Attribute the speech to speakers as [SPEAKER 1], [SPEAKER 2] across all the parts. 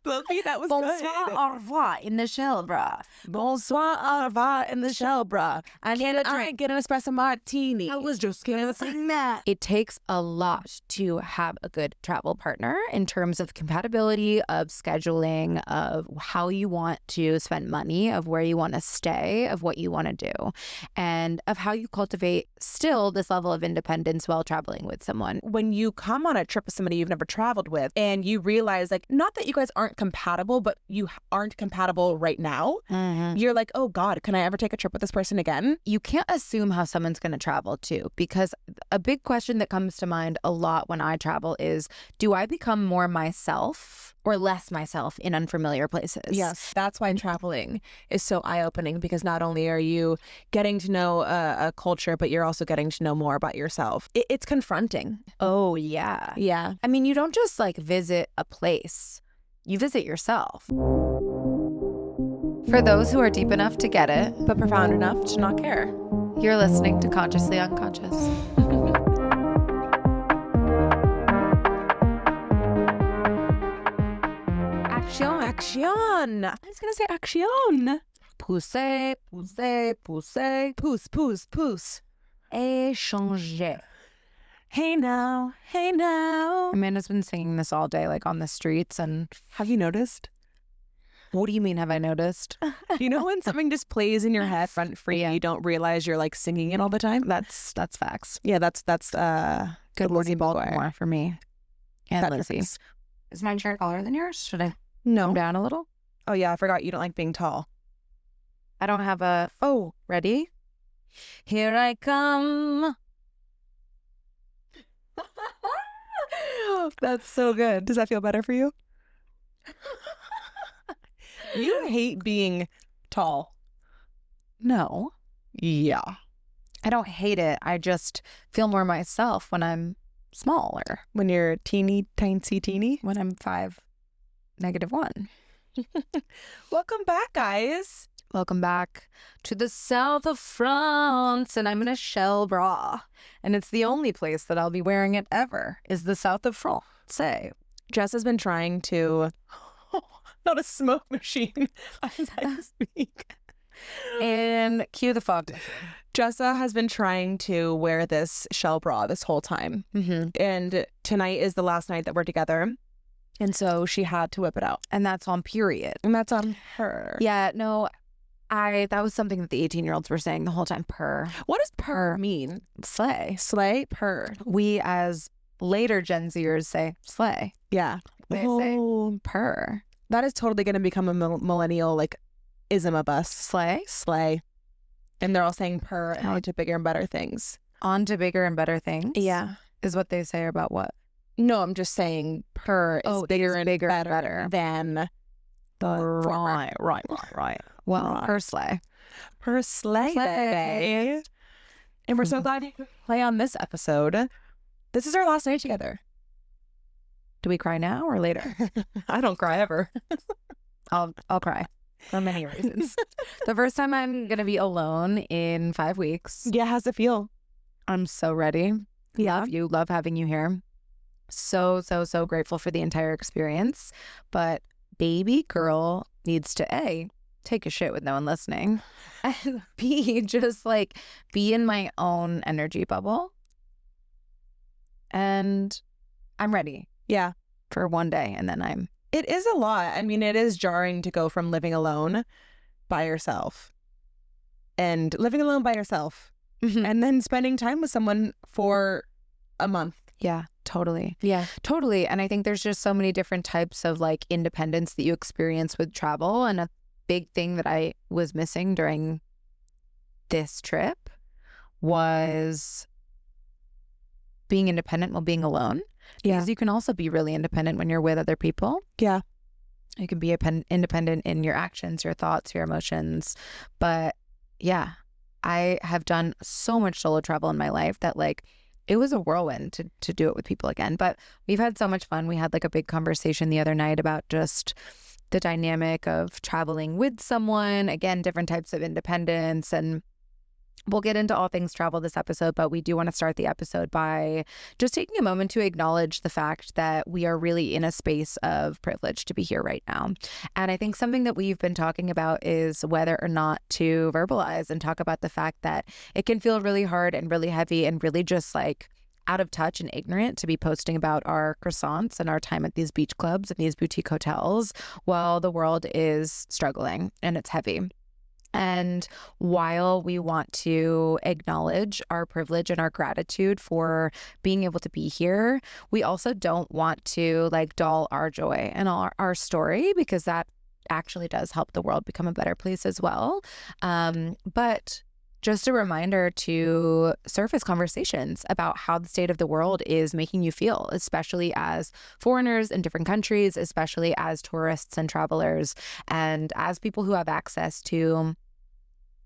[SPEAKER 1] Balmy, that was
[SPEAKER 2] Bonsoir,
[SPEAKER 1] good.
[SPEAKER 2] au revoir in the shell, bruh.
[SPEAKER 1] Bonsoir, au revoir in the shell, bruh.
[SPEAKER 2] I need a
[SPEAKER 1] I
[SPEAKER 2] drink.
[SPEAKER 1] get an espresso martini.
[SPEAKER 2] I was just gonna say that. It takes a lot to have a good travel partner in terms of compatibility, of scheduling, of how you want to spend money, of where you want to stay, of what you want to do, and of how you cultivate still this level of independence while traveling with someone.
[SPEAKER 1] When you come on a trip with somebody you've never traveled with and you realize, like, not that you guys aren't compatible, but you aren't compatible right now, you're like, oh God, can I ever take a trip with this person again?
[SPEAKER 2] You can't assume how someone's going to travel too, because a big question that comes to mind a lot when I travel is, do I become more myself or less myself in unfamiliar places?
[SPEAKER 1] Yes, that's why traveling is so eye-opening, because not only are you getting to know a culture, but you're also getting to know more about yourself. It's confronting.
[SPEAKER 2] Oh, yeah.
[SPEAKER 1] Yeah.
[SPEAKER 2] I mean, you don't just like visit a place, you visit yourself. For those who are deep enough to get it,
[SPEAKER 1] But profound enough to not care.
[SPEAKER 2] you're listening to Consciously Unconscious.
[SPEAKER 1] Action. I was going to say action.
[SPEAKER 2] Pousser, pousser, pousser,
[SPEAKER 1] Pousse, pousse, pousse.
[SPEAKER 2] échanger.
[SPEAKER 1] Hey now, hey now.
[SPEAKER 2] Amanda's been singing this all day, like on the streets. And
[SPEAKER 1] Have you noticed?
[SPEAKER 2] what do you mean, have I noticed?
[SPEAKER 1] You know when something just plays in your head front free,
[SPEAKER 2] Yeah.
[SPEAKER 1] you don't realize you're like singing it all the time?
[SPEAKER 2] That's facts.
[SPEAKER 1] Yeah, that's
[SPEAKER 2] Good Lizzie Baltimore for me. And
[SPEAKER 1] That
[SPEAKER 2] Lizzie.
[SPEAKER 1] tracks.
[SPEAKER 2] Is my shirt taller than yours? Should I
[SPEAKER 1] No.
[SPEAKER 2] come down a little?
[SPEAKER 1] Oh yeah, I forgot you don't like being tall.
[SPEAKER 2] I don't have a... Oh, ready? Here I come.
[SPEAKER 1] That's so good. Does that feel better for you? You hate being tall.
[SPEAKER 2] No,
[SPEAKER 1] Yeah.
[SPEAKER 2] I don't hate it. I just feel more myself when I'm smaller.
[SPEAKER 1] When you're teeny, teeny.
[SPEAKER 2] When I'm 5-1.
[SPEAKER 1] Welcome back, guys.
[SPEAKER 2] Welcome back to the south of France, and I'm in a shell bra. And it's the only place that I'll be wearing it ever, is the south of France. Say,
[SPEAKER 1] Jess has been trying to... not a smoke machine as I speak.
[SPEAKER 2] and cue the fog.
[SPEAKER 1] Jessa has been trying to wear this shell bra this whole time.
[SPEAKER 2] Mm-hmm.
[SPEAKER 1] And tonight is the last night that we're together. And so she had to whip it out.
[SPEAKER 2] And that's on period.
[SPEAKER 1] And that's on her.
[SPEAKER 2] Yeah, no, that was something that the 18-year-olds were saying the whole time. Purr.
[SPEAKER 1] What does purr mean?
[SPEAKER 2] Slay.
[SPEAKER 1] Slay? Purr.
[SPEAKER 2] We as later Gen Zers say slay.
[SPEAKER 1] Yeah.
[SPEAKER 2] They say purr.
[SPEAKER 1] That is totally going to become a millennial, like, ism of us.
[SPEAKER 2] Slay.
[SPEAKER 1] Slay. And they're all saying purr and on to bigger and better things.
[SPEAKER 2] On to bigger and better things.
[SPEAKER 1] Yeah.
[SPEAKER 2] Is what they say about what?
[SPEAKER 1] No, I'm just saying purr is bigger and better than the former.
[SPEAKER 2] Right. Well,
[SPEAKER 1] Right.
[SPEAKER 2] purr slay.
[SPEAKER 1] Purr slay.
[SPEAKER 2] Slay.
[SPEAKER 1] And we're so glad you could play on this episode. This is our last night together.
[SPEAKER 2] Do we cry now or later?
[SPEAKER 1] I don't cry ever.
[SPEAKER 2] I'll cry for many reasons. The first time I'm going to be alone in 5 weeks.
[SPEAKER 1] Yeah, how's it feel?
[SPEAKER 2] I'm so ready.
[SPEAKER 1] Yeah.
[SPEAKER 2] Love you. Love having you here. So grateful for the entire experience. But baby girl needs to A, take a shit with no one listening. And B, just like be in my own energy bubble. And I'm ready.
[SPEAKER 1] Yeah.
[SPEAKER 2] For one day. And then
[SPEAKER 1] It is a lot. I mean, it is jarring to go from living alone by yourself and living alone by yourself and then spending time with someone for a month.
[SPEAKER 2] Yeah, totally.
[SPEAKER 1] Yeah.
[SPEAKER 2] Totally. And I think there's just so many different types of like independence that you experience with travel. And a big thing that I was missing during this trip was being independent while being alone.
[SPEAKER 1] Yeah.
[SPEAKER 2] Because you can also be really independent when you're with other people.
[SPEAKER 1] Yeah.
[SPEAKER 2] You can be independent in your actions, your thoughts, your emotions. But yeah, I have done so much solo travel in my life that like it was a whirlwind to do it with people again. But we've had so much fun. We had like a big conversation the other night about just the dynamic of traveling with someone, again, different types of independence. And We'll get into all things travel this episode, but we do want to start the episode by just taking a moment to acknowledge the fact that we are really in a space of privilege to be here right now. And I think something that we've been talking about is whether or not to verbalize and talk about the fact that it can feel really hard and really heavy and really just like out of touch and ignorant to be posting about our croissants and our time at these beach clubs and these boutique hotels while the world is struggling and it's heavy. And while we want to acknowledge our privilege and our gratitude for being able to be here, we also don't want to like dull our joy and our story, because that actually does help the world become a better place as well. But just a reminder to surface conversations about how the state of the world is making you feel, especially as foreigners in different countries, especially as tourists and travelers, and as people who have access to,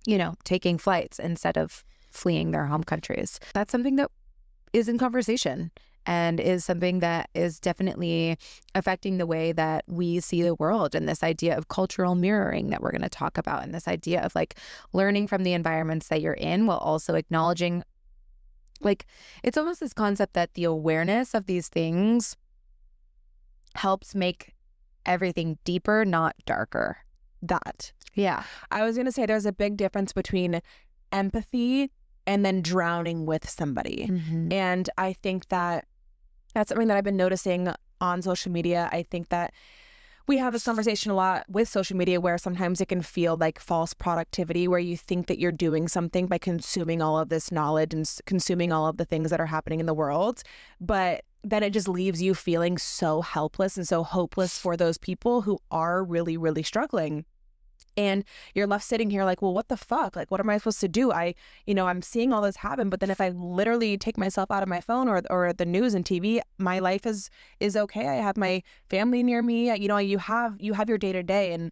[SPEAKER 2] you know, taking flights instead of fleeing their home countries. That's something that is in conversation and is something that is definitely affecting the way that we see the world, and this idea of cultural mirroring that we're going to talk about, and this idea of like learning from the environments that you're in while also acknowledging, like, it's almost this concept that the awareness of these things helps make everything deeper, not darker.
[SPEAKER 1] Yeah. I was going to say there's a big difference between empathy and then drowning with somebody.
[SPEAKER 2] Mm-hmm.
[SPEAKER 1] And I think that that's something that I've been noticing on social media. I think that we have this conversation a lot with social media where sometimes it can feel like false productivity, where you think that you're doing something by consuming all of this knowledge and consuming all of the things that are happening in the world. But then it just leaves you feeling so helpless and so hopeless for those people who are really, really struggling. And you're left sitting here like, well, what the fuck? Like, what am I supposed to do? I'm seeing all this happen, but then if I literally take myself out of my phone or the news and TV, my life is okay. I have my family near me. You have your day to day. And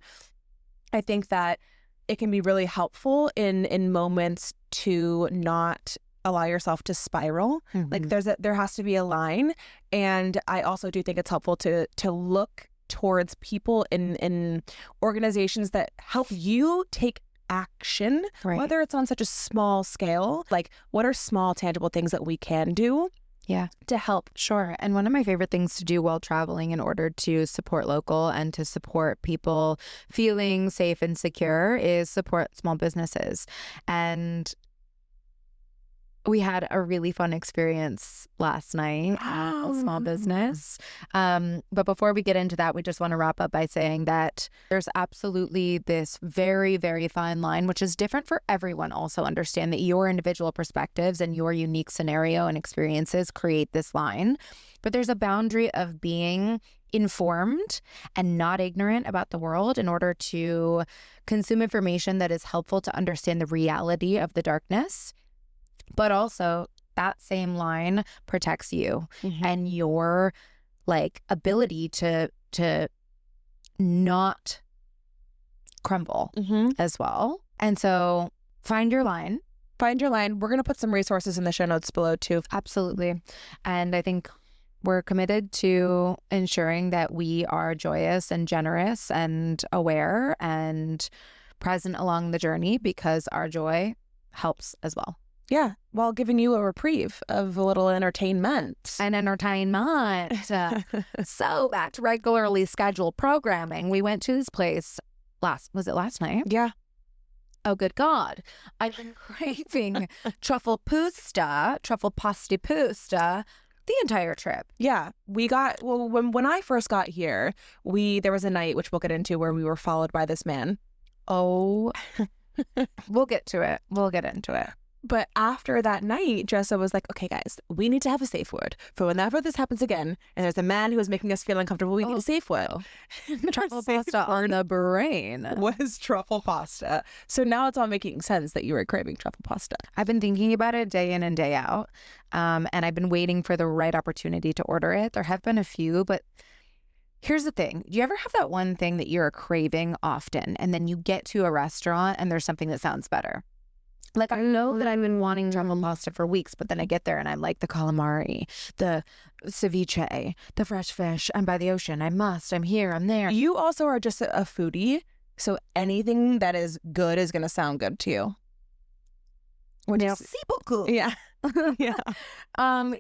[SPEAKER 1] I think that it can be really helpful in moments to not allow yourself to spiral.
[SPEAKER 2] Mm-hmm.
[SPEAKER 1] Like there has to be a line. And I also do think it's helpful to look towards people in organizations that help you take action,
[SPEAKER 2] right,
[SPEAKER 1] whether it's on such a small scale. Like, what are small, tangible things that we can do to help?
[SPEAKER 2] Sure. And one of my favorite things to do while traveling in order to support local and to support people feeling safe and secure is support small businesses. And we had a really fun experience last night at a small business. But before we get into that, we just want to wrap up by saying that there's absolutely this very, very fine line, which is different for everyone. Also understand that your individual perspectives and your unique scenario and experiences create this line. But there's a boundary of being informed and not ignorant about the world in order to consume information that is helpful to understand the reality of the darkness. But also that same line protects you and your like ability to not crumble as well. And so find your line.
[SPEAKER 1] We're going to put some resources in the show notes below too.
[SPEAKER 2] Absolutely. And I think we're committed to ensuring that we are joyous and generous and aware and present along the journey, because our joy helps as well.
[SPEAKER 1] Yeah, while giving you a reprieve of a little entertainment.
[SPEAKER 2] So back to regularly scheduled programming. We went to this place was it last night?
[SPEAKER 1] Yeah.
[SPEAKER 2] Oh, good God. I've been craving truffle pasti pusta the entire trip.
[SPEAKER 1] Yeah, we got, well, when I first got here, there was a night, which we'll get into, where we were followed by this man.
[SPEAKER 2] Oh, we'll get to it. We'll get into it.
[SPEAKER 1] But after that night, Jessa was like, okay, guys, we need to have a safe word for whenever this happens again. And there's a man who is making us feel uncomfortable. We need a safe word.
[SPEAKER 2] Truffle pasta on the brain.
[SPEAKER 1] Was truffle pasta. So now it's all making sense that you were craving truffle pasta.
[SPEAKER 2] I've been thinking about it day in and day out. And I've been waiting for the right opportunity to order it. There have been a few, but here's the thing. Do you ever have that one thing that you're craving often, and then you get to a restaurant and there's something that sounds better? Like, I know that I've been wanting truffle pasta for weeks, but then I get there and I'm like, the calamari, the ceviche, the fresh fish, I'm by the ocean, I'm here, I'm there.
[SPEAKER 1] You also are just a foodie, so anything that is good is going to sound good to you.
[SPEAKER 2] Merci beaucoup.
[SPEAKER 1] Yeah. Yeah.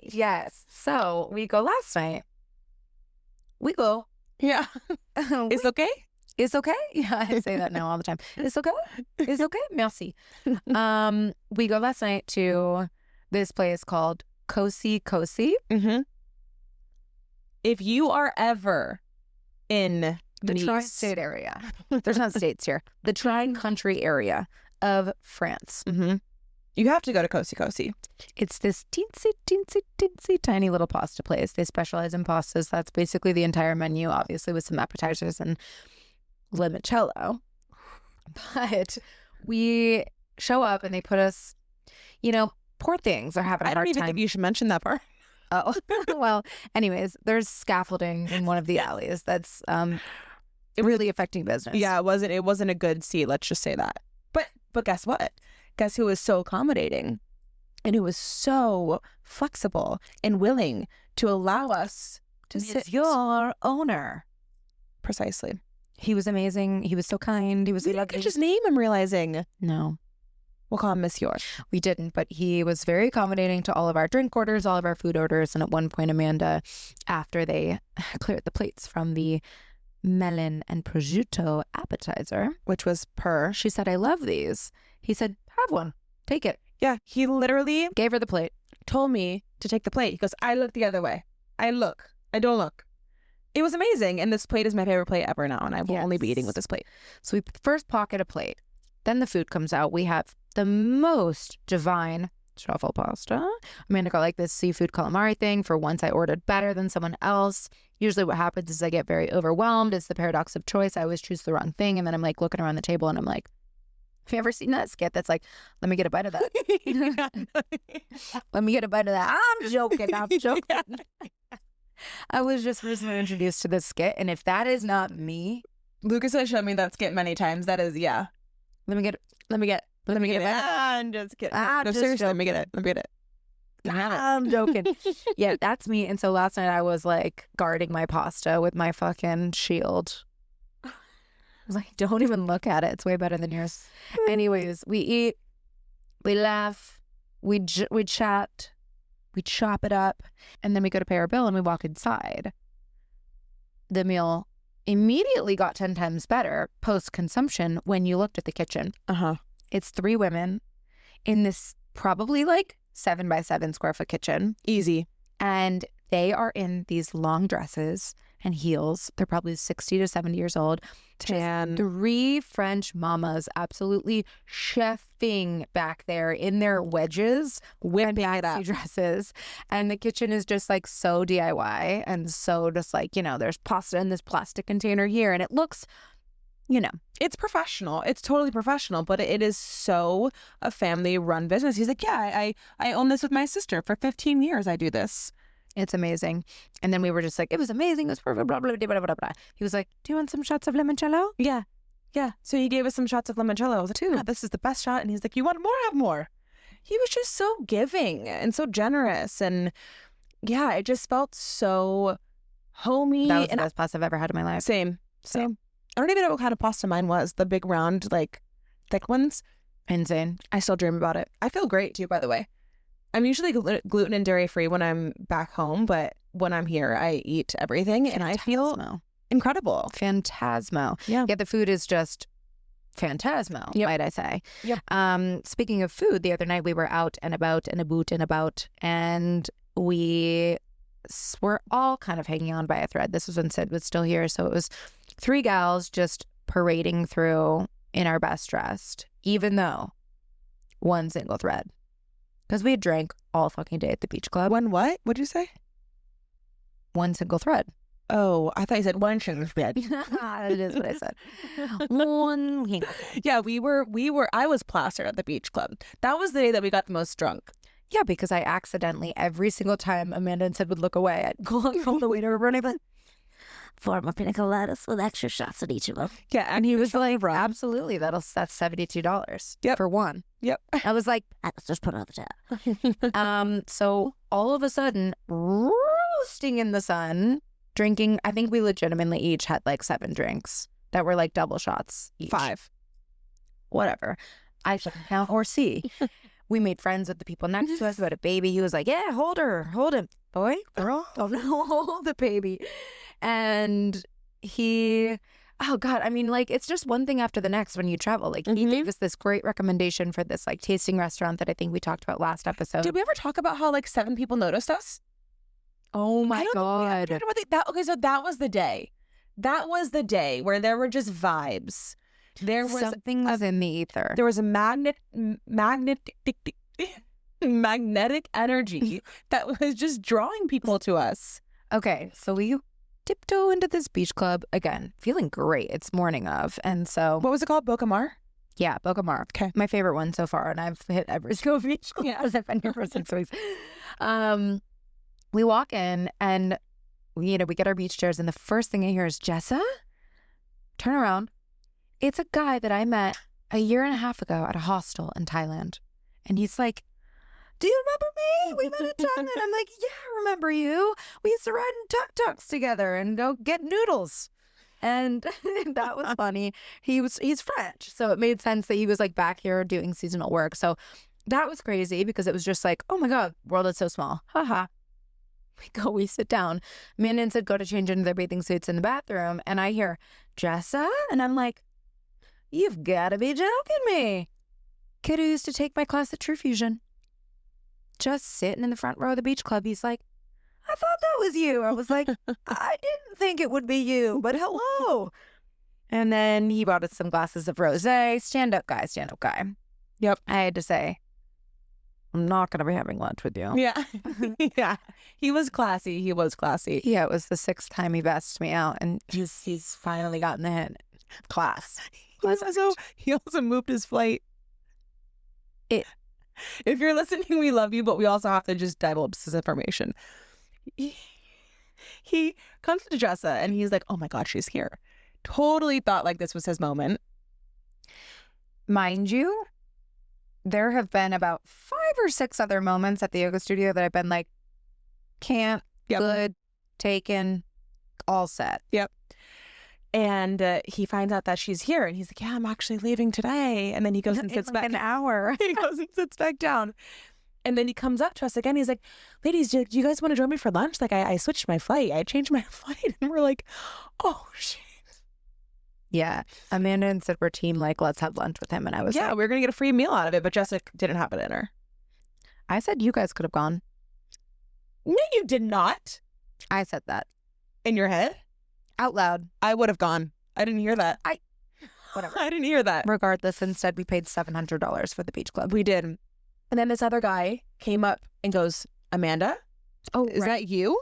[SPEAKER 2] Yes. So we go last night. We go.
[SPEAKER 1] Yeah. It's okay?
[SPEAKER 2] It's okay. Yeah, I say that now all the time. It's okay. It's okay. Merci. We go last night to this place called Cosi Cosi.
[SPEAKER 1] Mm-hmm. If you are ever in
[SPEAKER 2] The tri-state area. There's not states here. The tri-country area of France.
[SPEAKER 1] Mm-hmm. You have to go to Cosi Cosi.
[SPEAKER 2] It's this teensy tiny little pasta place. They specialize in pastas. That's basically the entire menu, obviously with some appetizers and limoncello. But we show up and they put us, poor things are having a hard time.
[SPEAKER 1] I don't even think you should mention that part.
[SPEAKER 2] Oh, well, anyways, there's scaffolding in one of the alleys that's really affecting business.
[SPEAKER 1] Yeah, it wasn't a good seat, let's just say that. But guess what? Guess who was so accommodating and who was so flexible and willing to allow us to sit?
[SPEAKER 2] Your owner.
[SPEAKER 1] Precisely.
[SPEAKER 2] He was amazing. He was so kind. He was
[SPEAKER 1] We didn't just name him, realizing.
[SPEAKER 2] No.
[SPEAKER 1] We'll call him Monsieur.
[SPEAKER 2] We didn't, but he was very accommodating to all of our drink orders, all of our food orders. And at one point, Amanda, after they cleared the plates from the melon and prosciutto appetizer,
[SPEAKER 1] which was
[SPEAKER 2] she said, I love these. He said, have one. Take it.
[SPEAKER 1] Yeah, he literally
[SPEAKER 2] gave her the plate.
[SPEAKER 1] Told me to take the plate. He goes, I look the other way. I don't look. It was amazing. And this plate is my favorite plate ever now. And I will only be eating with this plate.
[SPEAKER 2] So we first pocket a plate. Then the food comes out. We have the most divine truffle pasta. Amanda got like this seafood calamari thing. For once, I ordered better than someone else. Usually what happens is I get very overwhelmed. It's the paradox of choice. I always choose the wrong thing. And then I'm like looking around the table and I'm like, have you ever seen that skit that's like, let me get a bite of that? Let me get a bite of that. I'm joking. I was just recently introduced to this skit. And if that is not me.
[SPEAKER 1] Lucas has shown me that skit many times. That is, yeah.
[SPEAKER 2] Let me get it.
[SPEAKER 1] I'm just kidding. No, seriously, let me get it.
[SPEAKER 2] I'm joking. Yeah, that's me. And so last night I was like guarding my pasta with my fucking shield. I was like, don't even look at it. It's way better than yours. Anyways, we eat, we laugh, we chat, we chop it up, and then we go to pay our bill and we walk inside. The meal immediately got 10 times better post-consumption when you looked at the kitchen. It's 3 women in this probably like 7 by 7 square foot kitchen.
[SPEAKER 1] Easy.
[SPEAKER 2] And they are in these long dresses and heels. They're probably 60 to 70 years old.
[SPEAKER 1] Tan.
[SPEAKER 2] 3 French mamas absolutely chefing back there in their wedges, whipping it up dresses. And the kitchen is just like so DIY and so just like, there's pasta in this plastic container here. And it looks,
[SPEAKER 1] it's professional. It's totally professional, but it is so a family-run business. He's like, yeah, I own this with my sister. For 15 years, I do this.
[SPEAKER 2] It's amazing. And then we were just like, it was amazing. It was perfect, blah, blah, blah, blah, blah, blah. He was like, do you want some shots of limoncello?
[SPEAKER 1] Yeah. So he gave us some shots of limoncello. I was like, God, this is the best shot. And he's like, you want more? Have more. He was just so giving and so generous. And yeah, it just felt so homey.
[SPEAKER 2] That was the best pasta I've ever had in my life.
[SPEAKER 1] Same. I don't even know what kind of pasta mine was. The big round, like thick ones.
[SPEAKER 2] Insane.
[SPEAKER 1] I still dream about it. I feel great too, by the way. I'm usually gluten and dairy free when I'm back home, but when I'm here, I eat everything and I feel incredible.
[SPEAKER 2] Phantasmo.
[SPEAKER 1] Yeah,
[SPEAKER 2] the food is just phantasmo, might I say.
[SPEAKER 1] Yep.
[SPEAKER 2] Speaking of food, the other night we were out and about and we were all kind of hanging on by a thread. This was when Sid was still here, so it was 3 gals just parading through in our best dressed, even though one single thread. Because we had drank all fucking day at the beach club.
[SPEAKER 1] One what? What'd you say?
[SPEAKER 2] One single thread.
[SPEAKER 1] Oh, I thought you said one single thread.
[SPEAKER 2] It is what I said. One.
[SPEAKER 1] Yeah, I was plastered at the beach club. That was the day that we got the most drunk.
[SPEAKER 2] Yeah, because I accidentally, every single time Amanda and Sid would look away, I'd go all the way to her and I'd be like, 4 more pina coladas with extra shots at each of them.
[SPEAKER 1] Yeah,
[SPEAKER 2] and he was like, absolutely, that's $72 for one.
[SPEAKER 1] Yep.
[SPEAKER 2] I was like, let's just put it on the tab. So all of a sudden, roasting in the sun, drinking, I think we legitimately each had like 7 drinks that were like double shots each.
[SPEAKER 1] 5.
[SPEAKER 2] Whatever. I shouldn't count or see. We made friends with the people next to us about a baby. He was like, yeah, hold him. Boy, girl, don't hold the baby. And oh God, I mean, like, it's just one thing after the next when you travel. Like, he gave us this great recommendation for this, like, tasting restaurant that I think we talked about last episode.
[SPEAKER 1] Did we ever talk about how, like, 7 people noticed us?
[SPEAKER 2] Oh my God.
[SPEAKER 1] Okay, so that was the day. That was the day where there were just vibes. There was
[SPEAKER 2] something was in the ether.
[SPEAKER 1] There was a magnetic energy that was just drawing people to us.
[SPEAKER 2] Okay, so we tiptoe into this beach club again, feeling great. It's morning of, and so
[SPEAKER 1] what was it called? Bocamar?
[SPEAKER 2] Yeah, Bocamar.
[SPEAKER 1] Okay,
[SPEAKER 2] my favorite one so far, and I've hit every single beach club as I've been here for 6 weeks. We walk in, and we get our beach chairs, and the first thing I hear is Jessa. Turn around. It's a guy that I met a year and a half ago at a hostel in Thailand. And he's like, do you remember me? We met in Thailand. I'm like, yeah, I remember you. We used to ride in tuk-tuks together and go get noodles. And that was funny. He's French. So it made sense that he was like back here doing seasonal work. So that was crazy because it was just like, oh my God, world is so small. Haha. We sit down. Amanda and Sid go to change into their bathing suits in the bathroom. And I hear, Jessa? And I'm like, you've got to be joking me. Kid who used to take my class at True Fusion. Just sitting in the front row of the beach club. He's like, I thought that was you. I was like, I didn't think it would be you, but hello. And then he brought us some glasses of rosé. Stand up guy. Yep. I had to say, I'm not going to be having lunch with you.
[SPEAKER 1] Yeah. Yeah. He was classy. Yeah,
[SPEAKER 2] it was the 6th time he asked me out, and he's finally gotten the hint. Class.
[SPEAKER 1] He also moved his flight. If you're listening, we love you, but we also have to just divulge this information. He comes to Jessa and he's like, oh my God, she's here. Totally thought like this was his moment.
[SPEAKER 2] Mind you, there have been about 5 or 6 other moments at the yoga studio that I've been like, can't, good, taken, all set.
[SPEAKER 1] Yep. And he finds out that she's here, and he's like, yeah, I'm actually leaving today. And then he goes and sits back.
[SPEAKER 2] An hour.
[SPEAKER 1] He goes and sits back down. And then he comes up to us again. He's like, ladies, do you guys want to join me for lunch? Like, I switched my flight. I changed my flight. And we're like, oh, shit.
[SPEAKER 2] Yeah. Amanda and Sid were team, like, let's have lunch with him. And I was like,
[SPEAKER 1] we're going to get a free meal out of it. But Jessica didn't have a dinner.
[SPEAKER 2] I said you guys could have gone.
[SPEAKER 1] No, you did not.
[SPEAKER 2] I said that.
[SPEAKER 1] In your head?
[SPEAKER 2] Out loud.
[SPEAKER 1] I would have gone. I didn't hear that.
[SPEAKER 2] Whatever.
[SPEAKER 1] I didn't hear that.
[SPEAKER 2] Regardless, instead, we paid $700 for the beach club.
[SPEAKER 1] We did. And then this other guy came up and goes, Amanda?
[SPEAKER 2] Oh,
[SPEAKER 1] is that you?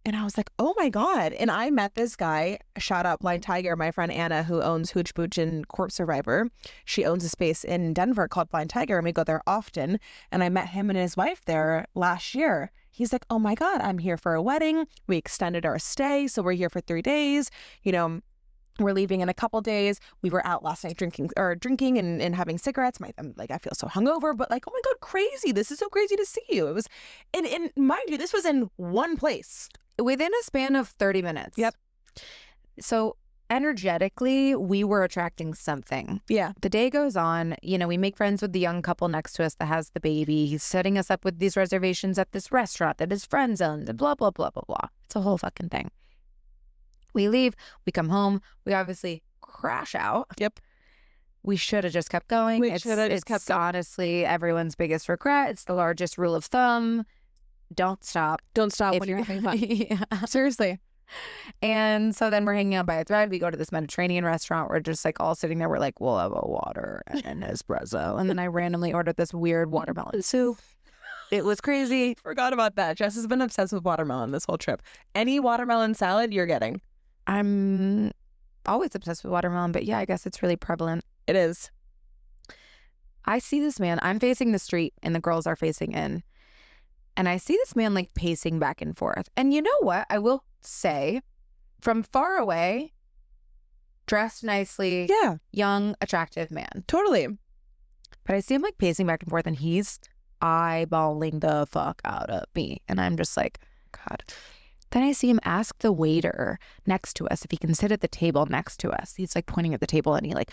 [SPEAKER 1] And I was like, oh my God. And I met this guy, shout out Blind Tiger, my friend Anna, who owns Hooch Booch and Corpse Survivor. She owns a space in Denver called Blind Tiger, and we go there often. And I met him and his wife there last year. He's like, oh my God, I'm here for a wedding. We extended our stay, so we're here for 3 days. You know, we're leaving in a couple days. We were out last night drinking and having cigarettes. I'm like, I feel so hungover, but like, oh my God, crazy. This is so crazy to see you. It was, and mind you, this was in one place.
[SPEAKER 2] Within a span of 30 minutes.
[SPEAKER 1] Yep.
[SPEAKER 2] So energetically, we were attracting something.
[SPEAKER 1] Yeah.
[SPEAKER 2] The day goes on. You know, we make friends with the young couple next to us that has the baby. He's setting us up with these reservations at this restaurant that is friend zoned and blah, blah, blah, blah, blah. It's a whole fucking thing. We leave. We come home. We obviously crash out.
[SPEAKER 1] Yep.
[SPEAKER 2] We should have just kept going.
[SPEAKER 1] We should have just kept going.
[SPEAKER 2] Honestly everyone's biggest regret. It's the largest rule of thumb. Don't stop.
[SPEAKER 1] Don't stop when you're having fun.
[SPEAKER 2] Yeah.
[SPEAKER 1] Seriously.
[SPEAKER 2] And so then we're hanging out by a thread. We go to this Mediterranean restaurant. We're just like all sitting there. We're like, we'll have a water and an espresso. And then I randomly ordered this weird watermelon soup. It was crazy.
[SPEAKER 1] Forgot about that. Jess has been obsessed with watermelon this whole trip. Any watermelon salad you're getting.
[SPEAKER 2] I'm always obsessed with watermelon, but yeah, I guess it's really prevalent.
[SPEAKER 1] It is.
[SPEAKER 2] I see this man. I'm facing the street and the girls are facing in. And I see this man like pacing back and forth. And you know what? I will say, from far away, dressed nicely,
[SPEAKER 1] yeah,
[SPEAKER 2] young, attractive man.
[SPEAKER 1] Totally.
[SPEAKER 2] But I see him like pacing back and forth and he's eyeballing the fuck out of me. And I'm just like, God. Then I see him ask the waiter next to us if he can sit at the table next to us. He's like pointing at the table and he like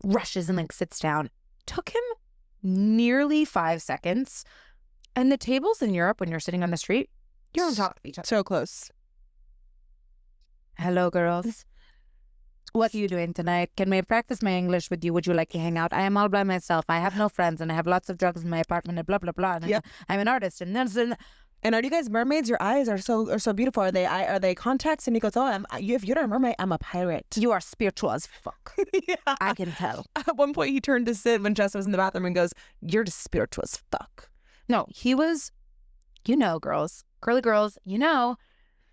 [SPEAKER 2] rushes and like sits down. Took him nearly 5 seconds. And the tables in Europe, when you're sitting on the street, you're on top of each other.
[SPEAKER 1] So close.
[SPEAKER 2] Hello, girls. What are you doing tonight? Can we practice my English with you? Would you like to hang out? I am all by myself. I have no friends, and I have lots of drugs in my apartment, and blah, blah, blah. And I'm an artist. And
[SPEAKER 1] are you guys mermaids? Your eyes are so beautiful. Are they contacts? And he goes, oh, if you're a mermaid, I'm a pirate.
[SPEAKER 2] You are spiritual as fuck.
[SPEAKER 1] Yeah.
[SPEAKER 2] I can tell.
[SPEAKER 1] At one point, he turned to Sid when Jess was in the bathroom and goes, you're just spiritual as fuck.
[SPEAKER 2] No, he was, girls, curly girls,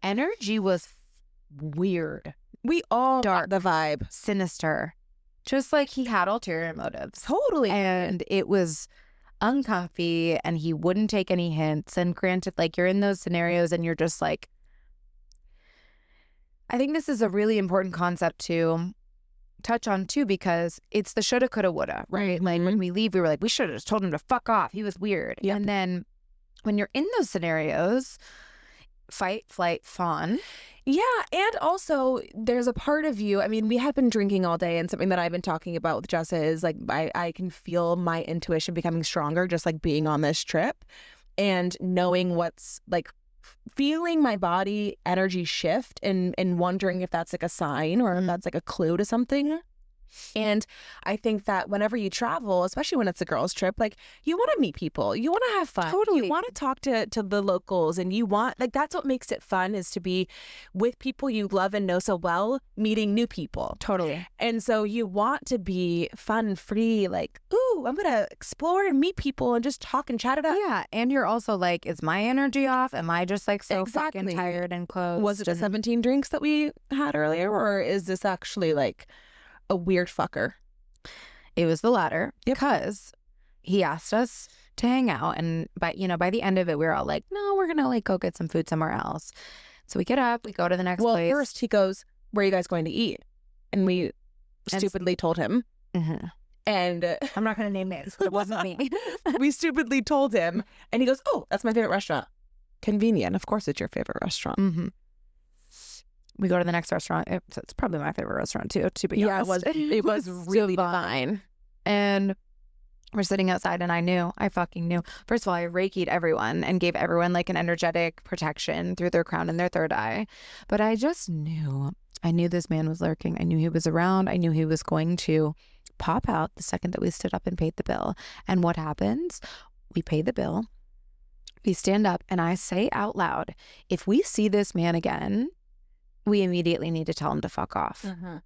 [SPEAKER 2] energy was weird.
[SPEAKER 1] We all
[SPEAKER 2] dark,
[SPEAKER 1] got the vibe.
[SPEAKER 2] Sinister. Just like he had ulterior motives.
[SPEAKER 1] Totally.
[SPEAKER 2] And it was uncomfy, and he wouldn't take any hints. And granted, like, you're in those scenarios and you're just like, I think this is a really important concept to touch on too, because it's the shoulda, coulda, woulda, right? Like, when we leave, we were like, we should have just told him to fuck off. He was weird.
[SPEAKER 1] Yep.
[SPEAKER 2] And then when you're in those scenarios, fight, flight, fawn.
[SPEAKER 1] Yeah, and also there's a part of you, I mean, we had been drinking all day, and something that I've been talking about with Jessa is like I can feel my intuition becoming stronger just like being on this trip and knowing what's like feeling my body energy shift and wondering if that's like a sign or if that's like a clue to something. And I think that whenever you travel, especially when it's a girls' trip, like, you want to meet people, you want to have fun,
[SPEAKER 2] Totally.
[SPEAKER 1] You want to talk to the locals, and you want, like, that's what makes it fun, is to be with people you love and know so well, meeting new people.
[SPEAKER 2] Totally.
[SPEAKER 1] And so you want to be fun, free, like, ooh, I'm gonna explore and meet people and just talk and chat it up.
[SPEAKER 2] Yeah, and you're also like, is my energy off? Am I just like so
[SPEAKER 1] Exactly.
[SPEAKER 2] fucking tired and closed?
[SPEAKER 1] Was it the 17 drinks that we had earlier, or is this actually like a weird fucker?
[SPEAKER 2] It was the latter,
[SPEAKER 1] Yep.
[SPEAKER 2] because he asked us to hang out, and by the end of it, we were all like, no, we're gonna like go get some food somewhere else. So we get up, we go to the next place.
[SPEAKER 1] Well, first he goes, where are you guys going to eat? And we stupidly told him.
[SPEAKER 2] Mm-hmm.
[SPEAKER 1] And
[SPEAKER 2] I'm not gonna name names, but it wasn't me.
[SPEAKER 1] we stupidly told him, and he goes, oh, that's my favorite restaurant. Convenient. Of course it's your favorite restaurant.
[SPEAKER 2] Mm-hmm. We go to the next restaurant. It's probably my favorite restaurant too, to be honest.
[SPEAKER 1] It was really fine.
[SPEAKER 2] And we're sitting outside, and I fucking knew. First of all, I Reiki'd everyone and gave everyone like an energetic protection through their crown and their third eye. But I just knew. I knew this man was lurking. I knew he was around. I knew he was going to pop out the second that we stood up and paid the bill. And what happens? We pay the bill. We stand up, and I say out loud, if we see this man again, we immediately need to tell him to fuck off.
[SPEAKER 1] Mm-hmm.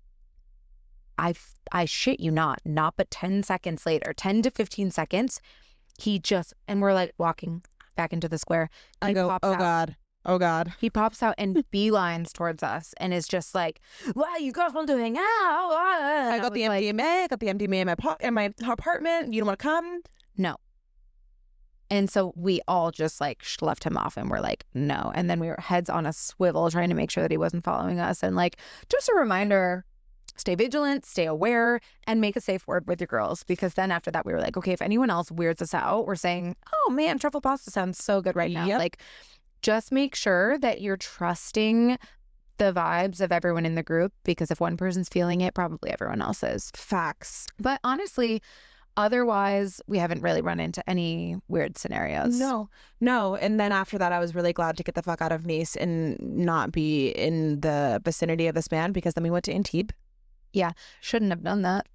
[SPEAKER 2] I shit you not but 10 seconds later, 10 to 15 seconds, and we're like walking back into the square.
[SPEAKER 1] I go, oh God.
[SPEAKER 2] He pops out and beelines towards us and is just like, "Why you guys want to hang out?"
[SPEAKER 1] I got the MDMA in my apartment. You don't want to come?
[SPEAKER 2] No. And so we all just like left him off, and we're like, no. And then we were heads on a swivel trying to make sure that he wasn't following us. And like, just a reminder, stay vigilant, stay aware, and make a safe word with your girls. Because then after that, we were like, okay, if anyone else weirds us out, we're saying, oh man, truffle pasta sounds so good right now.
[SPEAKER 1] Yep.
[SPEAKER 2] Like, just make sure that you're trusting the vibes of everyone in the group, because if one person's feeling it, probably everyone else is.
[SPEAKER 1] Facts.
[SPEAKER 2] But honestly, otherwise, we haven't really run into any weird scenarios.
[SPEAKER 1] No. And then after that, I was really glad to get the fuck out of Nice and not be in the vicinity of this man, because then we went to Antibes.
[SPEAKER 2] Yeah, shouldn't have done that.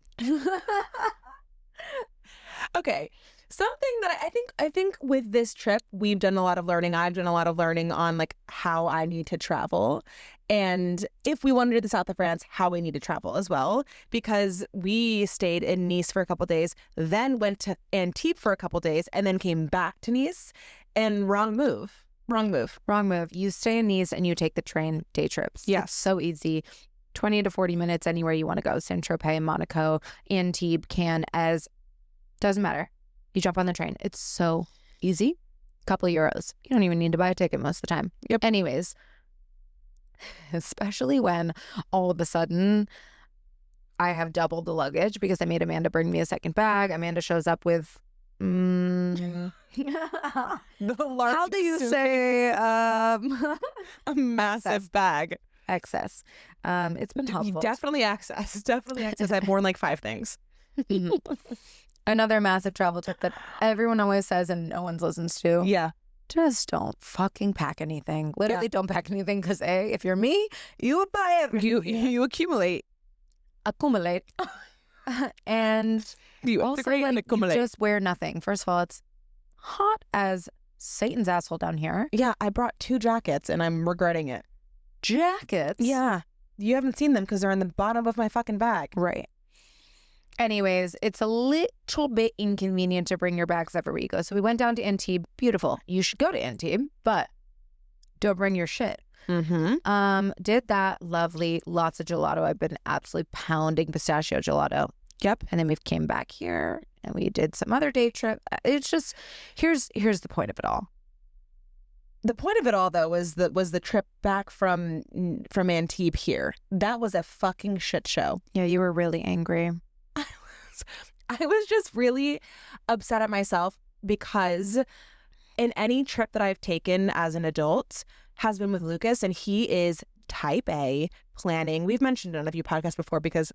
[SPEAKER 1] Okay. Something that I think with this trip, we've done a lot of learning. I've done a lot of learning on like how I need to travel. And if we want to do the south of France, how we need to travel as well. Because we stayed in Nice for a couple days, then went to Antibes for a couple days, and then came back to Nice. And wrong move.
[SPEAKER 2] You stay in Nice and you take the train day trips.
[SPEAKER 1] Yes.
[SPEAKER 2] It's so easy. 20 to 40 minutes anywhere you want to go. Saint-Tropez, Monaco, Antibes, Cannes, doesn't matter. You jump on the train. It's so easy. Couple of euros. You don't even need to buy a ticket most of the time.
[SPEAKER 1] Yep.
[SPEAKER 2] Anyways, especially when all of a sudden I have doubled the luggage because I made Amanda bring me a second bag. Amanda shows up with
[SPEAKER 1] The large
[SPEAKER 2] how do you
[SPEAKER 1] suitcase.
[SPEAKER 2] say
[SPEAKER 1] A massive bag.
[SPEAKER 2] excess? It's been helpful.
[SPEAKER 1] Definitely access. I have more than like 5 things.
[SPEAKER 2] Another massive travel tip that everyone always says and no one listens to.
[SPEAKER 1] Yeah.
[SPEAKER 2] Just don't fucking pack anything. Literally don't pack anything because if you're me, you would buy everything.
[SPEAKER 1] You accumulate.
[SPEAKER 2] Accumulate. And
[SPEAKER 1] You
[SPEAKER 2] also like, you just wear nothing. First of all, it's hot as Satan's asshole down here.
[SPEAKER 1] Yeah, I brought 2 jackets and I'm regretting it.
[SPEAKER 2] Jackets?
[SPEAKER 1] Yeah. You haven't seen them because they're in the bottom of my fucking bag.
[SPEAKER 2] Right. Anyways, it's a little bit inconvenient to bring your bags everywhere you go. So we went down to Antibes. Beautiful. You should go to Antibes, but don't bring your shit.
[SPEAKER 1] Mm-hmm.
[SPEAKER 2] Did that. Lovely. Lots of gelato. I've been absolutely pounding pistachio gelato.
[SPEAKER 1] Yep.
[SPEAKER 2] And then we came back here and we did some other day trip. It's just, here's the point of it all.
[SPEAKER 1] The point of it all, though, was the trip back from Antibes here. That was a fucking shit show.
[SPEAKER 2] Yeah, you were really angry.
[SPEAKER 1] I was just really upset at myself because in any trip that I've taken as an adult has been with Lucas, and he is type A planning. We've mentioned it on a few podcasts before because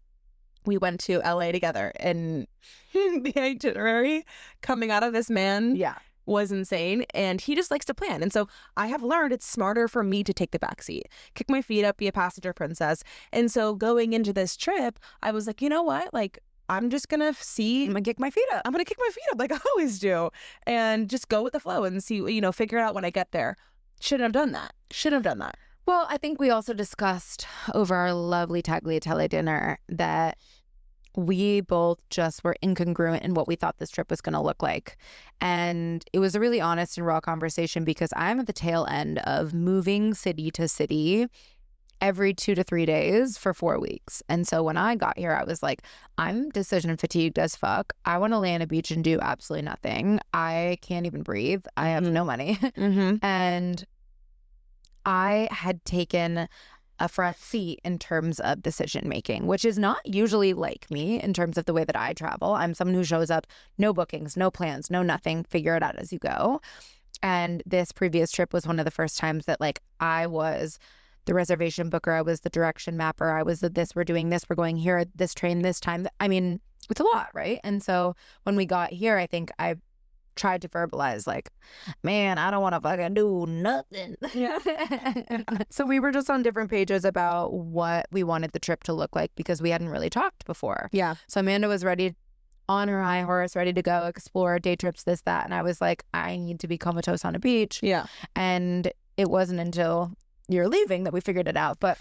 [SPEAKER 1] we went to LA together, and the itinerary coming out of this man was insane, and he just likes to plan. And so I have learned it's smarter for me to take the backseat, kick my feet up, be a passenger princess. And so going into this trip, I was like, you know what? Like, I'm just going to see.
[SPEAKER 2] I'm going to kick my feet up.
[SPEAKER 1] I'm going to kick my feet up like I always do and just go with the flow and see, figure it out when I get there. Shouldn't have done that.
[SPEAKER 2] Well, I think we also discussed over our lovely tagliatelle dinner that we both just were incongruent in what we thought this trip was going to look like. And it was a really honest and raw conversation because I'm at the tail end of moving city to city every 2 to 3 days for 4 weeks. And so when I got here, I was like, I'm decision fatigued as fuck. I want to lay on a beach and do absolutely nothing. I can't even breathe. I have no money. And I had taken a front seat in terms of decision making, which is not usually like me in terms of the way that I travel. I'm someone who shows up, no bookings, no plans, no nothing, figure it out as you go. And this previous trip was one of the first times that like I was the reservation booker, I was the direction mapper, I was the this, we're doing this, we're going here, this train, this time. I mean, it's a lot, right? And so when we got here, I think I tried to verbalize like, man, I don't want to fucking do nothing.
[SPEAKER 1] Yeah.
[SPEAKER 2] So we were just on different pages about what we wanted the trip to look like because we hadn't really talked before.
[SPEAKER 1] Yeah.
[SPEAKER 2] So Amanda was ready on her high horse, ready to go explore day trips, this, that. And I was like, I need to be comatose on a beach.
[SPEAKER 1] Yeah.
[SPEAKER 2] And it wasn't until you're leaving that we figured it out. But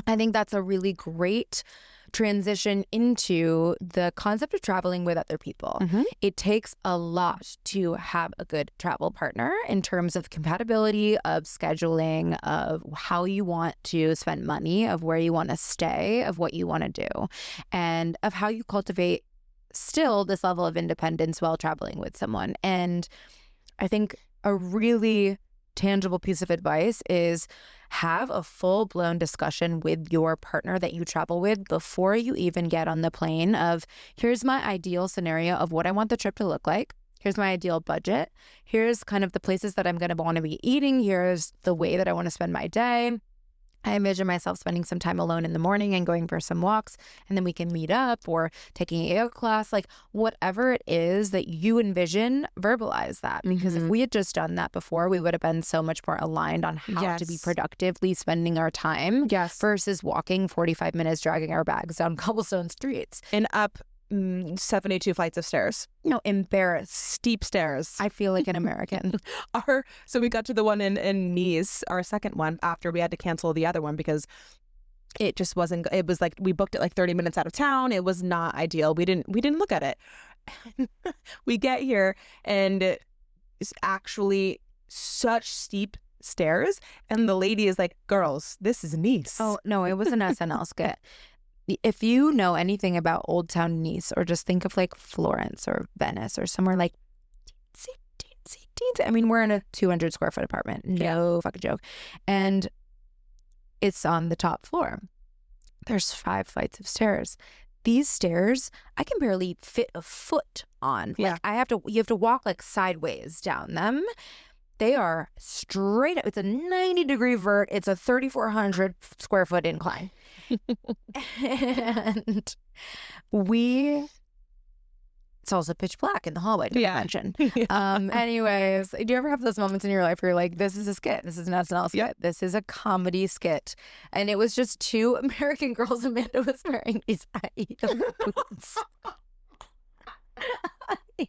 [SPEAKER 2] I think that's a really great transition into the concept of traveling with other people. It takes a lot to have a good travel partner in terms of compatibility, of scheduling, of how you want to spend money, of where you want to stay, of what you want to do, and of how you cultivate still this level of independence while traveling with someone. And I think a really tangible piece of advice is have a full-blown discussion with your partner that you travel with before you even get on the plane of, here's my ideal scenario of what I want the trip to look like. Here's my ideal budget. Here's kind of the places that I'm going to want to be eating. Here's the way that I want to spend my day. I envision myself spending some time alone in the morning and going for some walks, and then we can meet up or taking a yoga class, like whatever it is that you envision, verbalize that. Because if we had just done that before, we would have been so much more aligned on how to be productively spending our time versus walking 45 minutes, dragging our bags down cobblestone streets.
[SPEAKER 1] And up 72 flights of stairs.
[SPEAKER 2] No, embarrassed.
[SPEAKER 1] Steep stairs.
[SPEAKER 2] I feel like an American.
[SPEAKER 1] So we got to the one in Nice, our second one, after we had to cancel the other one because it just wasn't, it was like we booked it like 30 minutes out of town. It was not ideal. We didn't look at it. We get here and it's actually such steep stairs, and the lady is like, girls, this is Nice.
[SPEAKER 2] Oh no, it was an SNL skit. If you know anything about Old Town Nice, or just think of like Florence or Venice or somewhere like teensy. I mean, we're in a 200 square foot apartment. No fucking joke. And it's on the top floor. There's 5 flights of stairs. These stairs, I can barely fit a foot on. Like you have to walk like sideways down them. They are straight up. It's a 90-degree vert. It's a 3,400 square foot incline. And we It's also pitch black in the hallway, didn't mention.
[SPEAKER 1] Yeah.
[SPEAKER 2] Anyways, do you ever have those moments in your life where you're like, this is a skit. This is an SNL skit.
[SPEAKER 1] Yep.
[SPEAKER 2] This is a comedy skit. And it was just two American girls. Amanda was wearing these high heel boots. I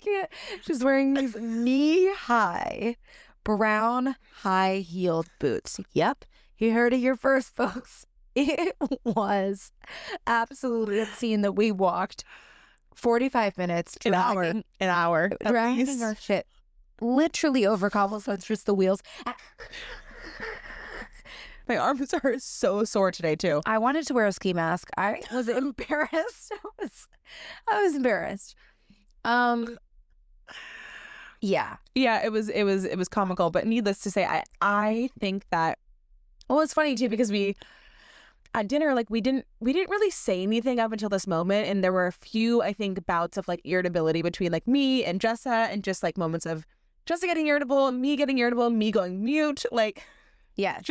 [SPEAKER 2] can't. She's wearing these knee-high, brown, high-heeled boots. Yep. You heard it here first, folks. It was absolutely obscene that we walked 45 minutes,
[SPEAKER 1] An hour,
[SPEAKER 2] dragging our shit literally over cobblestones, just the wheels.
[SPEAKER 1] My arms are so sore today too.
[SPEAKER 2] I wanted to wear a ski mask. I was embarrassed. I was embarrassed. Yeah.
[SPEAKER 1] Yeah, it was comical, but needless to say, I think that, well, it's funny too because we at dinner, like we didn't really say anything up until this moment, and there were a few, I think, bouts of like irritability between like me and Jessa, and just like moments of Jessa getting irritable, me getting irritable, me going mute, like
[SPEAKER 2] yes,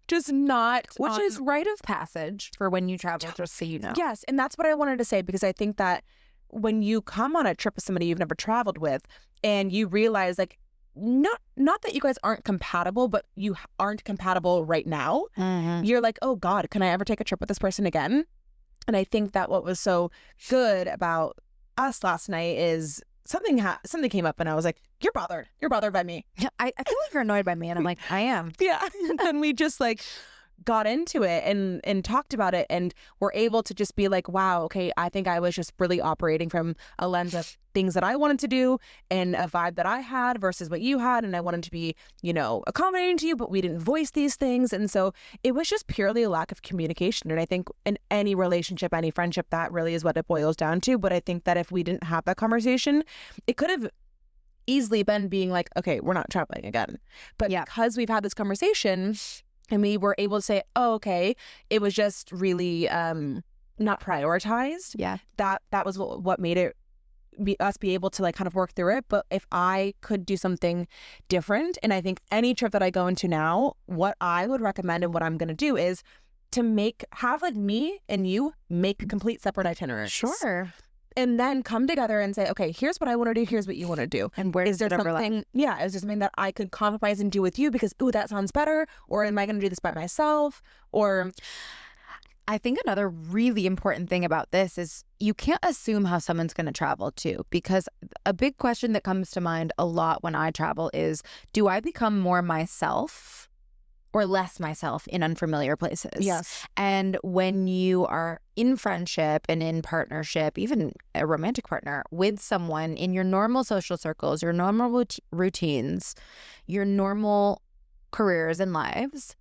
[SPEAKER 1] just not,
[SPEAKER 2] which is rite of passage for when you travel, just so you know.
[SPEAKER 1] Yes, and that's what I wanted to say, because I think that when you come on a trip with somebody you've never traveled with, and you realize like not that you guys aren't compatible, but you aren't compatible right now.
[SPEAKER 2] Mm-hmm.
[SPEAKER 1] You're like, oh God, can I ever take a trip with this person again? And I think that what was so good about us last night is something came up, and I was like, you're bothered by me.
[SPEAKER 2] I feel like you're annoyed by me, and I'm like, I am.
[SPEAKER 1] Yeah. And we just like got into it and talked about it, and were able to just be like, wow, okay, I think I was just really operating from a lens of things that I wanted to do and a vibe that I had versus what you had, and I wanted to be, accommodating to you, but we didn't voice these things. And so it was just purely a lack of communication. And I think in any relationship, any friendship, that really is what it boils down to. But I think that if we didn't have that conversation, it could have easily been being like, okay, we're not traveling again. But because we've had this conversation, and we were able to say, oh, okay, it was just really not prioritized.
[SPEAKER 2] Yeah.
[SPEAKER 1] That was what made it us be able to like kind of work through it. But if I could do something different, and I think any trip that I go into now, what I would recommend and what I'm going to do is to have like me and you make complete separate itineraries.
[SPEAKER 2] Sure.
[SPEAKER 1] And then come together and say, okay, here's what I want to do. Here's what you want to do.
[SPEAKER 2] And where
[SPEAKER 1] is there something? Yeah, is there something that I could compromise and do with you because, ooh, that sounds better? Or am I going to do this by myself? Or
[SPEAKER 2] I think another really important thing about this is you can't assume how someone's going to travel too, because a big question that comes to mind a lot when I travel is, do I become more myself or less myself in unfamiliar places?
[SPEAKER 1] Yes.
[SPEAKER 2] And when you are in friendship and in partnership, even a romantic partner, with someone in your normal social circles, your normal routines, your normal careers and lives,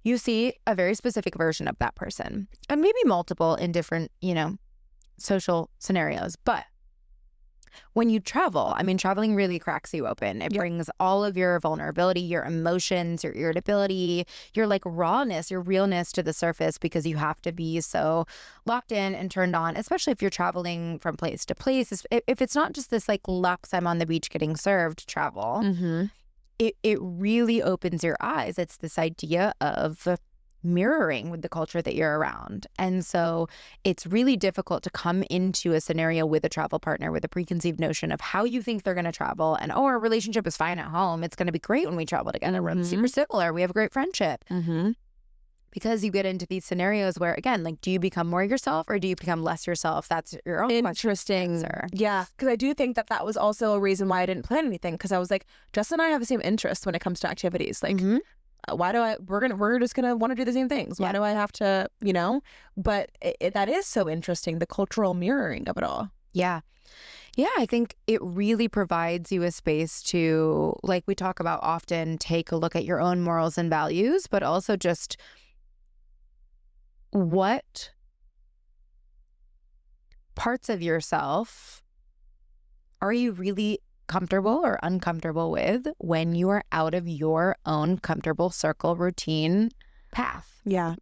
[SPEAKER 2] you see a very specific version of that person, and maybe multiple in different, social scenarios. But when you travel, traveling really cracks you open. It brings all of your vulnerability, your emotions, your irritability, your like rawness, your realness to the surface, because you have to be so locked in and turned on, especially if you're traveling from place to place. If it's not just this like Lux, I'm on the beach getting served travel,
[SPEAKER 1] mm-hmm.
[SPEAKER 2] it really opens your eyes. It's this idea of mirroring with the culture that you're around. And so it's really difficult to come into a scenario with a travel partner with a preconceived notion of how you think they're going to travel. And, our relationship is fine at home. It's going to be great when we travel together. We're super similar. We have a great friendship.
[SPEAKER 1] Mm-hmm.
[SPEAKER 2] Because you get into these scenarios where, again, like, do you become more yourself or do you become less yourself? That's your own
[SPEAKER 1] interesting
[SPEAKER 2] answer. Yeah.
[SPEAKER 1] Because I do think that was also a reason why I didn't plan anything. Because I was like, Jess and I have the same interests when it comes to activities. Like, why do we're just gonna want to do the same things? Why do I have to, But that is so interesting, the cultural mirroring of it all.
[SPEAKER 2] Yeah. Yeah, I think it really provides you a space to, like we talk about often, take a look at your own morals and values, but also just what parts of yourself are you really comfortable or uncomfortable with when you are out of your own comfortable circle, routine, path.
[SPEAKER 1] Yeah.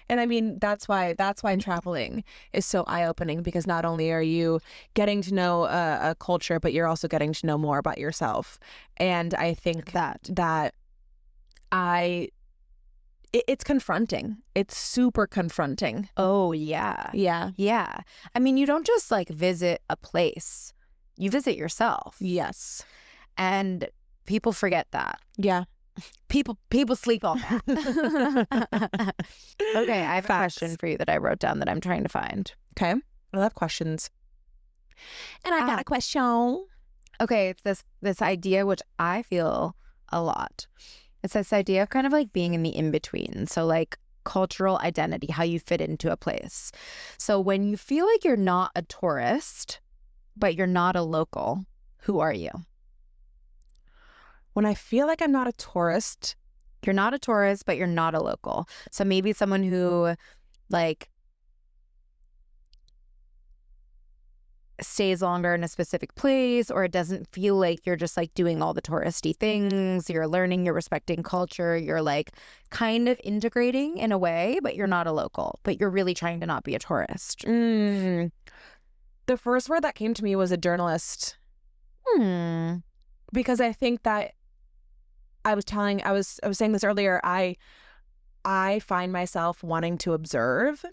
[SPEAKER 1] And that's why traveling is so eye-opening, because not only are you getting to know a culture, but you're also getting to know more about yourself. And I think that it's confronting. It's super confronting.
[SPEAKER 2] Oh, yeah.
[SPEAKER 1] Yeah.
[SPEAKER 2] Yeah. I mean, you don't just like visit a place, you visit yourself.
[SPEAKER 1] Yes.
[SPEAKER 2] And people forget that.
[SPEAKER 1] Yeah.
[SPEAKER 2] People sleep on that. Okay, I have a question for you that I wrote down that I'm trying to find.
[SPEAKER 1] Okay. I love questions. And I got a question.
[SPEAKER 2] Okay, it's this idea which I feel a lot. It's this idea of kind of like being in the in-between. So like cultural identity, how you fit into a place. So when you feel like you're not a tourist, but you're not a local, who are you?
[SPEAKER 1] When I feel like I'm not a tourist.
[SPEAKER 2] You're not a tourist, but you're not a local. So maybe someone who like stays longer in a specific place, or it doesn't feel like you're just like doing all the touristy things. You're learning, you're respecting culture. You're like kind of integrating in a way, but you're not a local, but you're really trying to not be a tourist.
[SPEAKER 1] The first word that came to me was a journalist. Because I think that I was saying this earlier, I find myself wanting to observe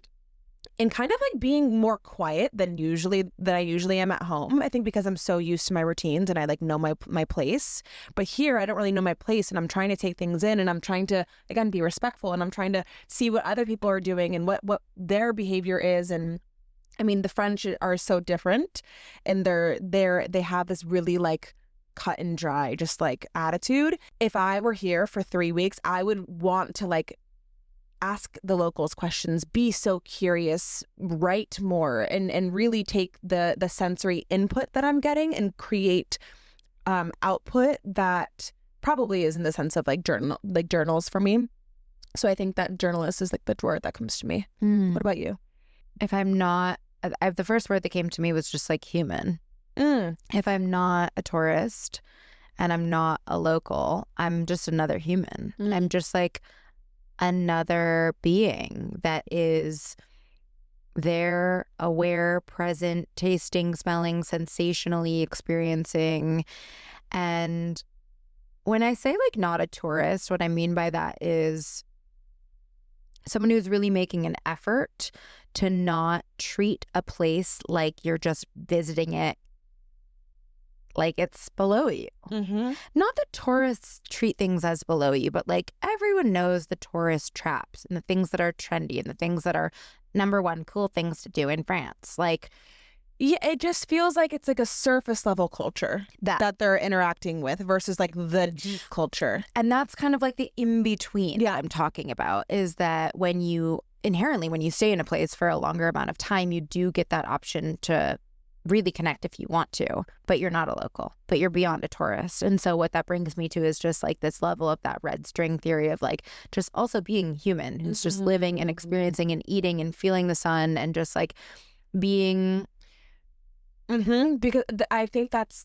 [SPEAKER 1] and kind of like being more quiet than I usually am at home. I think because I'm so used to my routines and I like know my place. But here I don't really know my place, and I'm trying to take things in, and I'm trying to again be respectful, and I'm trying to see what other people are doing and what their behavior is. And I mean, the French are so different, and they have this really like cut and dry just like attitude. If I were here for 3 weeks, I would want to like ask the locals questions, be so curious, write more, and really take the sensory input that I'm getting and create output that probably is in the sense of like journals for me. So I think that journalist is like the word that comes to me. What about you?
[SPEAKER 2] If I'm not, the first word that came to me was just like human. If I'm not a tourist and I'm not a local, I'm just another human. I'm just like another being that is there, aware, present, tasting, smelling, sensationally experiencing. And when I say like not a tourist, what I mean by that is someone who's really making an effort to not treat a place like you're just visiting it like it's below you. Not that tourists treat things as below you, but like everyone knows the tourist traps and the things that are trendy and the things that are number one cool things to do in France. Like,
[SPEAKER 1] yeah, it just feels like it's like a surface level culture that they're interacting with versus like the deep culture.
[SPEAKER 2] And that's kind of like the in-between I'm talking about, is that when you stay in a place for a longer amount of time, you do get that option to really connect if you want to, but you're not a local, but you're beyond a tourist. And so what that brings me to is just like this level of that red string theory of like just also being human, who's just living and experiencing and eating and feeling the sun and just like being.
[SPEAKER 1] Because I think that's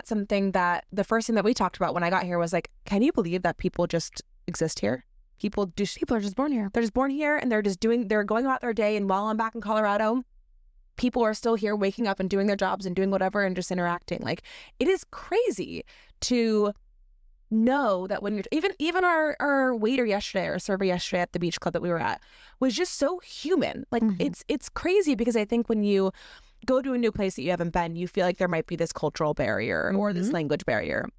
[SPEAKER 1] something that the first thing that we talked about when I got here was like, can you believe that people just exist here? People are just born here. They're just born here, and they're going about their day. And while I'm back in Colorado, people are still here waking up and doing their jobs and doing whatever and just interacting. Like, it is crazy to know that when you're even our waiter yesterday, or server yesterday at the beach club that we were at, was just so human. Like, it's crazy, because I think when you go to a new place that you haven't been, you feel like there might be this cultural barrier or this language barrier.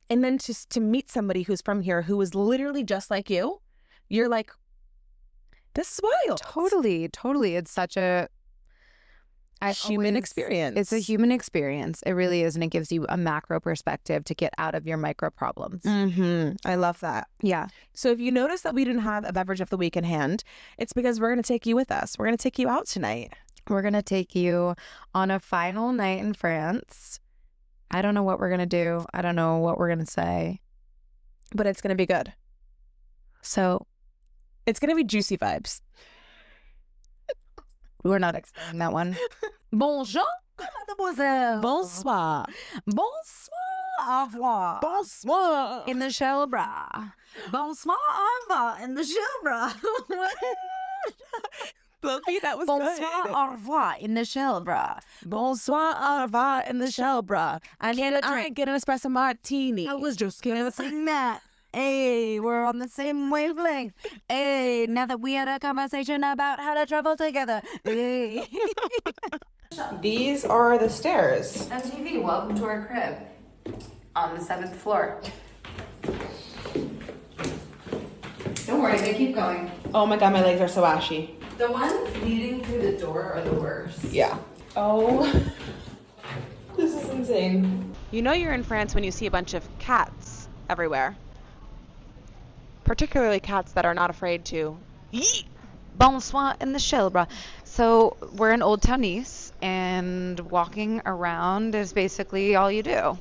[SPEAKER 1] And then just to meet somebody who's from here who is literally just like you, you're like, this is wild.
[SPEAKER 2] Totally. It's such a
[SPEAKER 1] human experience.
[SPEAKER 2] It's a human experience. It really is. And it gives you a macro perspective to get out of your micro problems.
[SPEAKER 1] I love that.
[SPEAKER 2] Yeah.
[SPEAKER 1] So if you notice that we didn't have a beverage of the week in hand, it's because we're going to take you with us. We're going to take you out tonight.
[SPEAKER 2] We're going to take you on a final night in France. I don't know what we're going to do. I don't know what we're going to say.
[SPEAKER 1] But it's going to be good.
[SPEAKER 2] So
[SPEAKER 1] it's going to be juicy vibes.
[SPEAKER 2] We're not expecting that one. Bonjour, mademoiselle.
[SPEAKER 1] Bonsoir.
[SPEAKER 2] Bonsoir, au revoir.
[SPEAKER 1] Bonsoir.
[SPEAKER 2] In the shell bra. Bonsoir, au revoir. In the shell bra.
[SPEAKER 1] Loki, that was
[SPEAKER 2] Bonsoir,
[SPEAKER 1] good.
[SPEAKER 2] au revoir. In the shell bra.
[SPEAKER 1] Bonsoir, au revoir. In the shell bra. I get an espresso martini.
[SPEAKER 2] I was just gonna sing that. Hey, we're on the same wavelength. Hey, now that we had a conversation about how to travel together. Hey.
[SPEAKER 1] These are the stairs.
[SPEAKER 2] MTV, welcome to our crib on the 7th floor. Don't worry, they keep going.
[SPEAKER 1] Oh my god, my legs are so ashy.
[SPEAKER 2] The ones leading through the door are the worst.
[SPEAKER 1] Yeah. Oh, this is insane. You know you're in France when you see a bunch of cats everywhere. Particularly cats that are not afraid to yeet.
[SPEAKER 2] Bonsoir in the shell, bra. So we're in Old Town Nice, and walking around is basically all you do.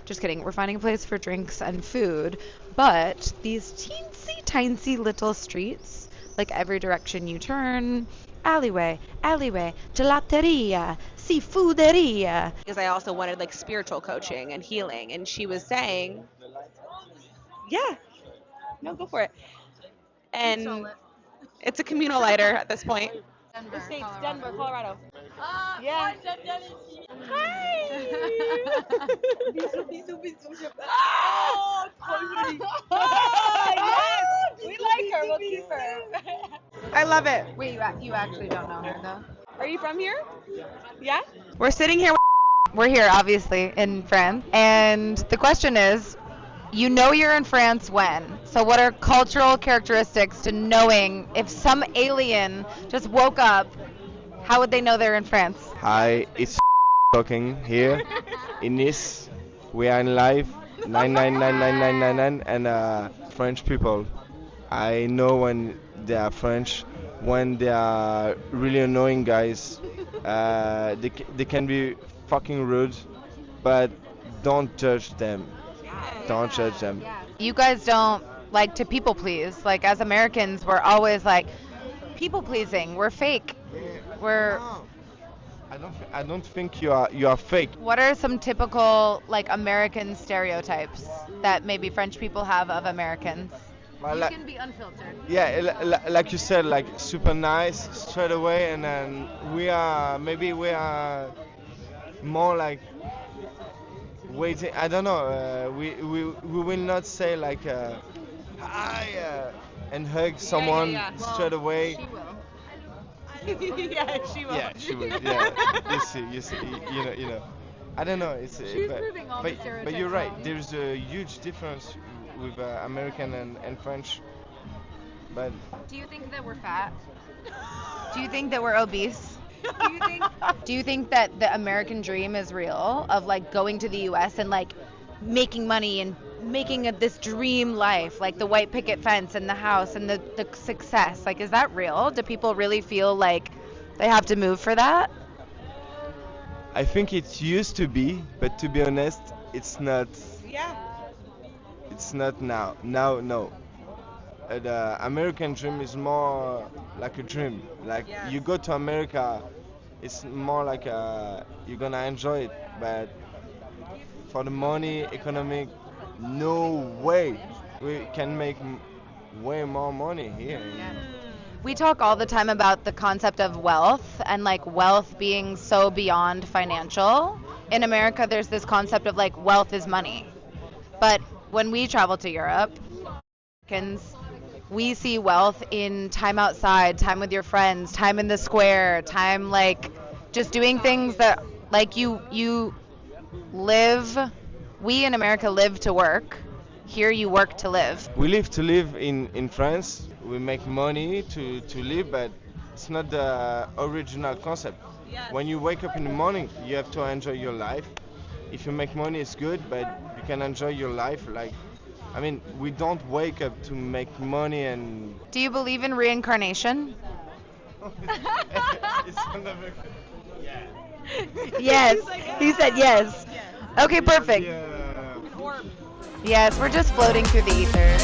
[SPEAKER 2] Just kidding. We're finding a place for drinks and food, but these teensy-tiny little streets, like every direction you turn, alleyway, gelateria, seafooderia.
[SPEAKER 1] Because I also wanted like spiritual coaching and healing, and she was saying, yeah, no, go for it. And it's a communal lighter at this point. Denver, Colorado. Yeah. Hi. Yes, we like her. We'll keep her. I love it.
[SPEAKER 2] Wait, you actually don't know her, though?
[SPEAKER 1] Are you from here? Yeah.
[SPEAKER 2] We're sitting here. We're here, obviously, in France. And the question is, you know you're in France when? So what are cultural characteristics to knowing if some alien just woke up, how would they know they're in France?
[SPEAKER 3] Hi, it's talking here in Nice. We are in live 999999 and French people. I know when they are French, when they are really annoying guys. They can be fucking rude, but don't judge them. Don't judge them.
[SPEAKER 2] You guys don't like to people please. Like as Americans, we're always like people pleasing. We're fake. We're.
[SPEAKER 3] I don't think you are fake.
[SPEAKER 2] What are some typical like American stereotypes that maybe French people have of Americans?
[SPEAKER 3] Well,
[SPEAKER 2] You can be unfiltered.
[SPEAKER 3] Yeah, like you said, like super nice straight away, and then we are more like waiting. I don't know. We will not say like hi and hug someone straight away.
[SPEAKER 2] She will.
[SPEAKER 1] Yeah, she will.
[SPEAKER 3] Yeah, she will. Yeah, you see, you know. I don't know. It's
[SPEAKER 2] She's proving all the stereotypes
[SPEAKER 3] but you're right.
[SPEAKER 2] wrong.
[SPEAKER 3] There's a huge difference with American and French. But
[SPEAKER 2] Do you think that we're fat? Do you think that we're obese? Do you think that the American dream is real of like going to the US and like making money and making this dream life, like the white picket fence and the house and the success? Like, is that real? Do people really feel like they have to move for that?
[SPEAKER 3] I think it used to be, but to be honest, it's not.
[SPEAKER 1] Yeah.
[SPEAKER 3] It's not now. Now, no. The American dream is more like a dream. Like you go to America, it's more like you're gonna enjoy it. But for the money, economic, no way. We can make way more money here.
[SPEAKER 2] We talk all the time about the concept of wealth and like wealth being so beyond financial. In America, there's this concept of like wealth is money. But when we travel to Europe, we see wealth in time outside, time with your friends, time in the square, time like just doing things that like you live. We in America live to work. Here you work to live.
[SPEAKER 3] We live to live in France. We make money to live, but it's not the original concept. When you wake up in the morning, you have to enjoy your life. If you make money, it's good, but you can enjoy your life. Like, I mean, we don't wake up to make money and.
[SPEAKER 2] Do you believe in reincarnation? Yes. He said yes. Okay, perfect. Yes, we're just floating through the ether.